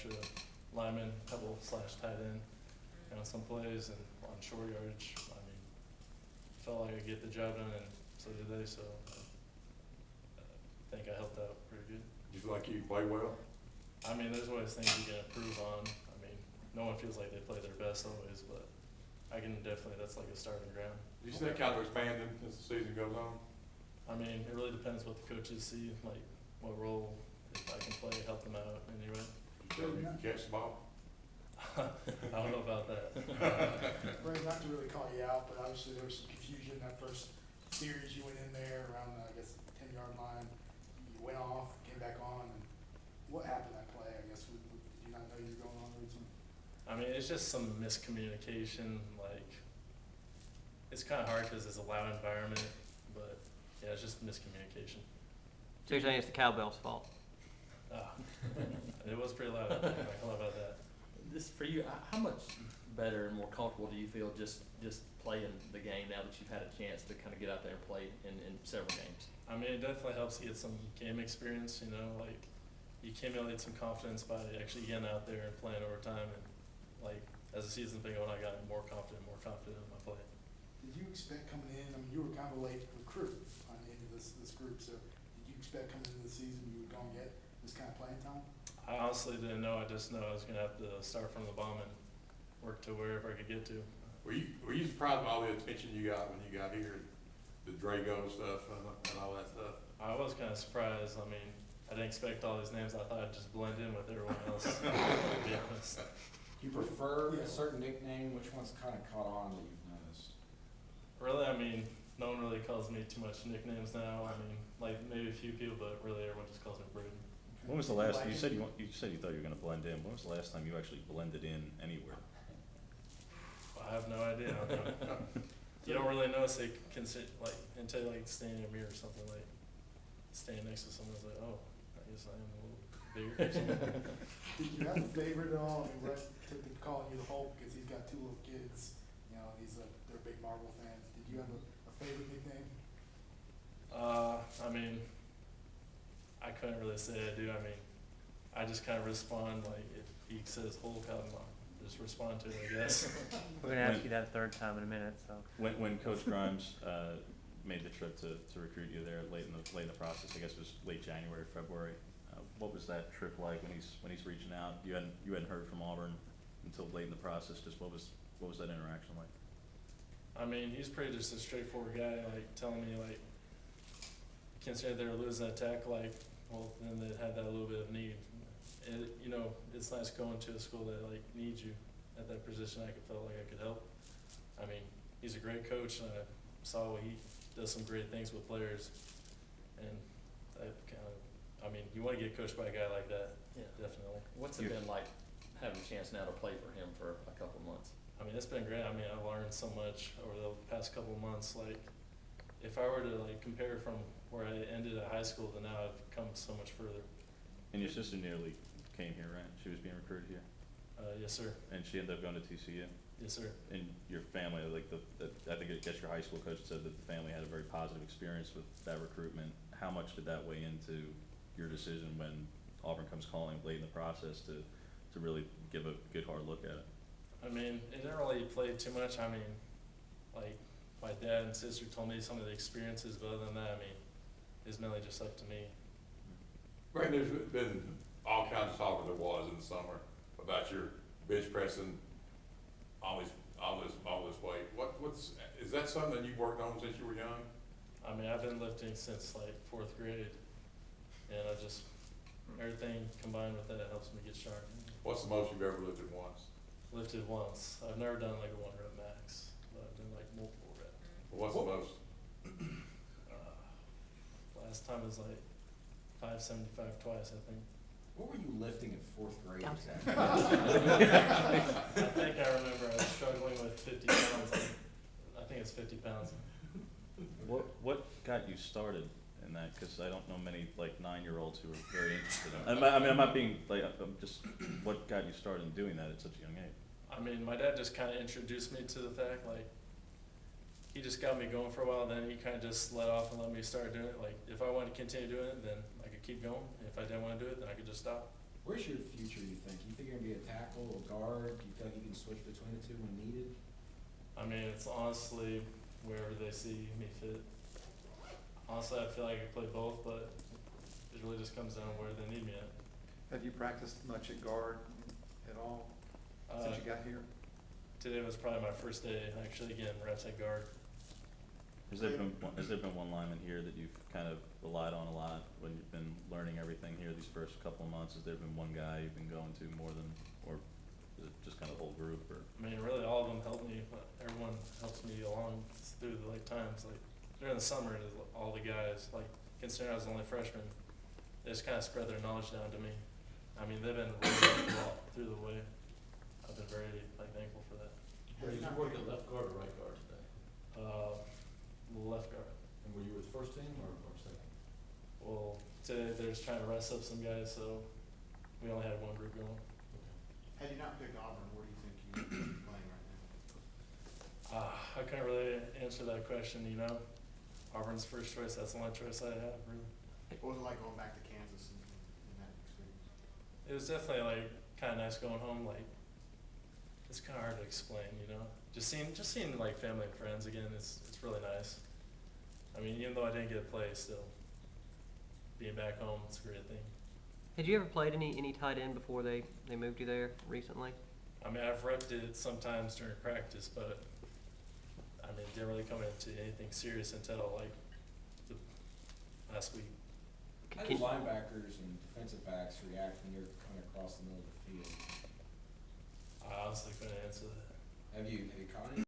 extra linemen, couple slash tight end, and on some plays and on short yardage. I mean, felt like I could get the job done, and so did they. So I think I helped out pretty good. You feel like you play well? I mean, there's always things you can improve on. I mean, no one feels like they play their best always, but I can definitely, that's like a starting ground. Do you see that kind of expanding as the season goes on? I mean, it really depends what the coaches see, like what role, if I can play, help them out in any way. You sure you can catch the ball? I don't know about that. Braden, not to really call you out, but obviously there was some confusion that first series you went in there around, I guess, the 10-yard line. You went off, came back on, and what happened that play? I guess, did you not know you were going on the routine? I mean, it's just some miscommunication. Like, it's kind of hard because it's a loud environment, but yeah, it's just miscommunication. So you're saying it's the cowbell's fault? It was pretty loud. I don't know about that. This for you, how much better and more comfortable do you feel just playing the game now that you've had a chance to kind of get out there and play in several games? I mean, it definitely helps to get some game experience, you know, like you accumulate some confidence by actually getting out there and playing overtime. And like, as the season's been going, I got more confident in my play. Did you expect coming in, I mean, you were kind of a late recruit into this group, so did you expect coming into the season you were going to get this kind of playing time? I honestly didn't know. I just know I was going to have to start from the bottom and work to wherever I could get to. Were you surprised by all the attention you got when you got here, the Drago stuff and all that stuff? I was kind of surprised. I mean, I didn't expect all these names. I thought I'd just blend in with everyone else, to be honest. Do you prefer a certain nickname? Which one's kind of caught on that you've noticed? Really, I mean, no one really calls me too much nicknames now. I mean, like maybe a few people, but really everyone just calls me Braden. When was the last, you said you thought you were gonna blend in, when was the last time you actually blended in anywhere? I have no idea. You don't really notice they consider, like, until like standing in a mirror or something, like standing next to someone's like, oh, I guess I am a little bigger. Did you have a favorite at all? I mean, Brett took to calling you the Hulk because he's got two little kids. You know, they're big Marvel fans. Did you have a favorite nickname? I mean, I couldn't really say I do. I mean, I just kind of respond, like, if he says Hulk, I'll just respond to it, I guess. We're gonna ask you that a third time in a minute, so. When Coach Grimes made the trip to recruit you there late in the process, I guess it was late January, February, what was that trip like when he's reaching out? You hadn't heard from Auburn until late in the process. Just what was that interaction like? I mean, he's pretty just a straightforward guy, like telling me, like, considering they were losing that tackle, like, well, then they had that little bit of need. And, you know, it's nice going to a school that, like, needs you at that position. I felt like I could help. I mean, he's a great coach, and I saw he does some great things with players. And I mean, you want to get coached by a guy like that, Yeah. definitely. What's it been like having a chance now to play for him for a couple of months? I mean, it's been great. I mean, I've learned so much over the past couple of months. Like, if I were to, like, compare from where I ended at high school to now, I've come so much further. And your sister nearly came here, right? She was being recruited here? Yes, sir. And she ended up going to TCU? Yes, sir. And your family, like I think your high school coach said that the family had a very positive experience with that recruitment. How much did that weigh into your decision when Auburn comes calling late in the process to really give a good hard look at it? I mean, it didn't really play too much. I mean, like, my dad and sister told me some of the experiences, but other than that, I mean, it's mainly just up to me. Right, there's been all kinds of talk there was in the summer about your bench pressing all this weight. Is that something that you've worked on since you were young? I mean, I've been lifting since like 4th grade, and everything combined with that helps me get sharp. What's the most you've ever lifted once? Lifted once. I've never done like a 1 rep max, but I've done like multiple reps. What's the most? Last time was like 575 twice, I think. What were you lifting in 4th grade exactly? I think I remember I was struggling with 50 pounds. I think it's 50 pounds. What got you started in that? Because I don't know many like 9-year-olds who are very interested in it. I mean, I'm not being like, I'm just, what got you started in doing that at such a young age? I mean, my dad just kind of introduced me to the fact, like, he just got me going for a while, then he kind of just let off and let me start doing it. Like, if I wanted to continue doing it, then I could keep going. If I didn't want to do it, then I could just stop. Where's your future, you think? You think tackle, a guard? Do you feel like you can switch between the two when needed? I mean, it's honestly wherever they see me fit. Honestly, I feel like I can play both, but it really just comes down to where they need me at. Have you practiced much at guard at all since you got here? Today was probably my first day actually getting reps at guard. Has there been one lineman here that you've kind of relied on a lot when you've been learning everything here these first couple of months? Has there been one guy you've been going to more than, or is it just kind of whole group, or? I mean, really, all of them help me, but everyone helps me along through the times. Like during the summer, all the guys, like considering I was the only freshman, they just kind of spread their knowledge down to me. I mean, they've been really helpful all through the way. I've been very thankful for that. Did you work at left guard or right guard today? Left guard. And were you with the first team or second? Well, today they're just trying to rest up some guys, so we only had one group going. Had you not picked Auburn, where do you think you would be playing right now? I couldn't really answer that question, you know. Auburn's first choice, that's the only choice I have, really. What was it like going back to Kansas and that experience? It was definitely like kind of nice going home. Like it's kind of hard to explain, you know. Just seeing like family and friends again. It's really nice. I mean, even though I didn't get to play, still being back home, it's a great thing. Had you ever played any tight end before they moved you there recently? I mean, I've repped it sometimes during practice, but I mean, didn't really come into anything serious until like the last week. How do linebackers and defensive backs react when you're coming across the middle of the field? I honestly couldn't answer that. Have you caught any?